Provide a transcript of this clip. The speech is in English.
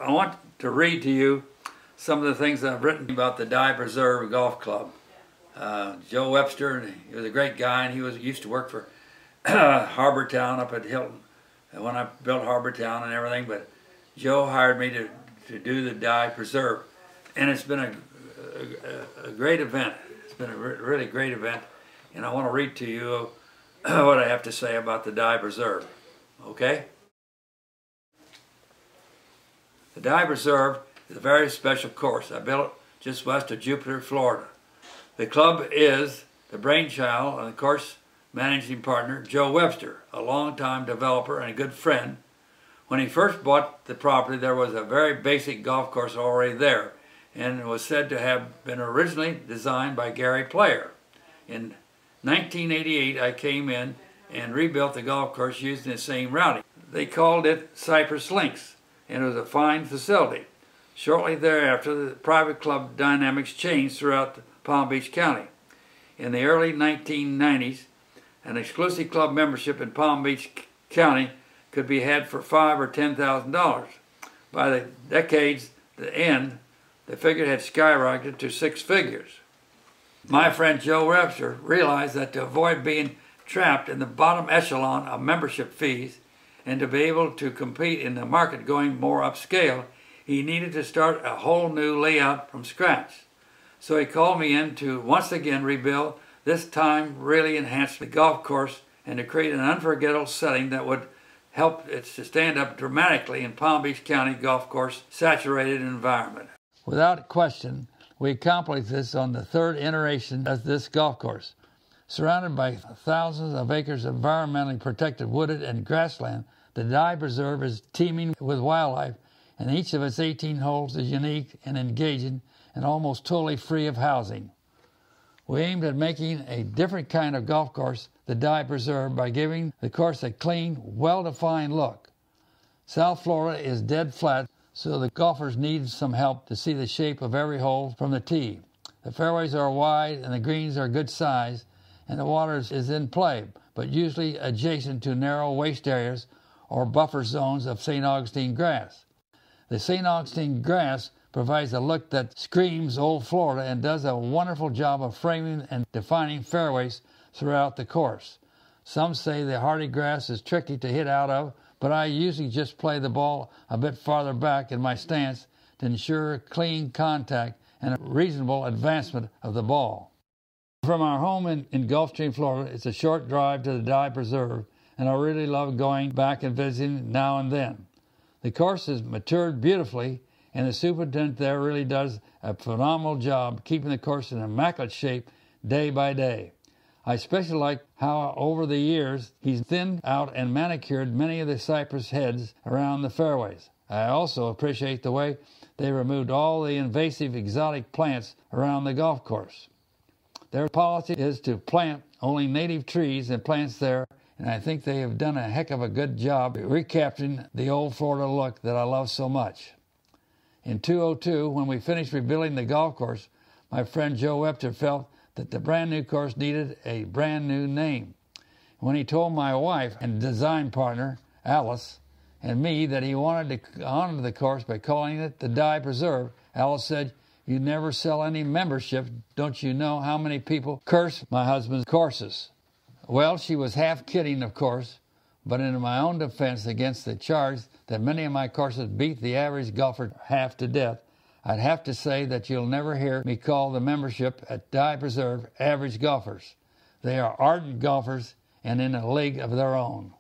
I want to read to you some of the things that I've written about the Dye Preserve Golf Club. Joe Webster, he was a great guy, and he used to work for Harbor Town up at Hilton when I built Harbor Town and everything. But Joe hired me to do the Dye Preserve, and it's been a great event. It's been a really great event, and I want to read to you what I have to say about the Dye Preserve. Okay? The Dye Preserve is a very special course. I built it just west of Jupiter, Florida. The club is the brainchild of the course managing partner, Joe Webster, a longtime developer and a good friend. When he first bought the property, there was a very basic golf course already there, and it was said to have been originally designed by Gary Player. In 1988, I came in and rebuilt the golf course using the same routing. They called it Cypress Links, and it was a fine facility. Shortly thereafter, the private club dynamics changed throughout Palm Beach County. In the early 1990s, an exclusive club membership in Palm Beach County could be had for $5,000 or $10,000. By the decade's end, the figure had skyrocketed to 6 figures. My friend Joe Webster realized that to avoid being trapped in the bottom echelon of membership fees and to be able to compete in the market going more upscale, he needed to start a whole new layout from scratch. So he called me in to once again rebuild, this time really enhance the golf course and to create an unforgettable setting that would help it to stand up dramatically in Palm Beach County golf course saturated environment. Without question, we accomplished this on the third iteration of this golf course. Surrounded by thousands of acres of environmentally protected wooded and grassland, the Dye Preserve is teeming with wildlife, and each of its 18 holes is unique and engaging and almost totally free of housing. We aimed at making a different kind of golf course, the Dye Preserve, by giving the course a clean, well-defined look. South Florida is dead flat, so the golfers need some help to see the shape of every hole from the tee. The fairways are wide and the greens are good size, and the water is in play, but usually adjacent to narrow waste areas or buffer zones of St. Augustine grass. The St. Augustine grass provides a look that screams old Florida and does a wonderful job of framing and defining fairways throughout the course. Some say the hardy grass is tricky to hit out of, but I usually just play the ball a bit farther back in my stance to ensure clean contact and a reasonable advancement of the ball. From our home in Gulfstream, Florida, it's a short drive to the Dye Preserve, and I really love going back and visiting now and then. The course has matured beautifully, and the superintendent there really does a phenomenal job keeping the course in immaculate shape day by day. I especially like how over the years he's thinned out and manicured many of the cypress heads around the fairways. I also appreciate the way they removed all the invasive exotic plants around the golf course. Their policy is to plant only native trees and plants there, and I think they have done a heck of a good job recapturing the old Florida look that I love so much. In 2002, when we finished rebuilding the golf course, my friend Joe Webster felt that the brand new course needed a brand new name. When he told my wife and design partner, Alice, and me that he wanted to honor the course by calling it the Dye Preserve, Alice said, "You never sell any membership. Don't you know how many people curse my husband's courses?" Well, she was half kidding, of course, but in my own defense against the charge that many of my courses beat the average golfer half to death, I'd have to say that you'll never hear me call the membership at Dye Preserve average golfers. They are ardent golfers and in a league of their own.